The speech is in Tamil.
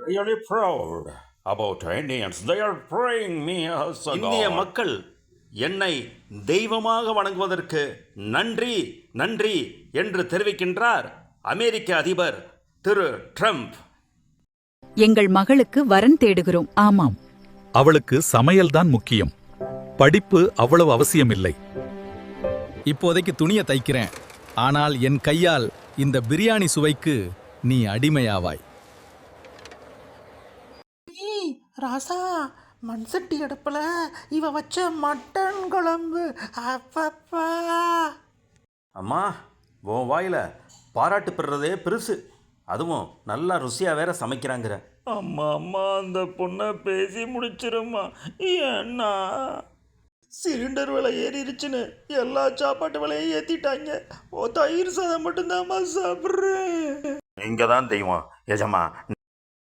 really proud about Indians. They are praying me as a இந்திய god. மக்கள் என்னை தெய்வமாக வணங்குவதற்கு நன்றி நன்றி என்று தெரிவிக்கின்றார் அமெரிக்க அதிபர் திரு ட்ரம்ப். எங்கள் மகளுக்கு வரன் தேடுகிறோம். ஆமாம், அவளுக்கு சமையல்தான் முக்கியம். படிப்பு அவ்வளவு அவசியமில்லை. இப்போதைக்கு துணியை தைக்கிறேன், ஆனால் என் கையால் இந்த பிரியாணி சுவைக்கு நீ அடிமையாவாய். ராசா, மண்சட்டி அடுப்புல இவ வச்ச மட்டன் குழம்பு அப்பப்பா. அம்மா, உன் வாயில் பாராட்டு பெறுறதே பெருசு. அதுவும் நல்லா ருசியாக வேற சமைக்கிறாங்கிற. அம்மா அம்மா, அந்த பொண்ணை பேசி முடிச்சிரும்மா. ஏன்னா சிலிண்டர் விலை ஏறிடுச்சுன்னு எல்லா சாப்பாட்டு விலையும் ஏற்றிட்டாங்க. தயிர் சாதம் மட்டும்தாம்மா சாப்பிட்றேன். இங்கே தான் தெய்வம். எஜமா,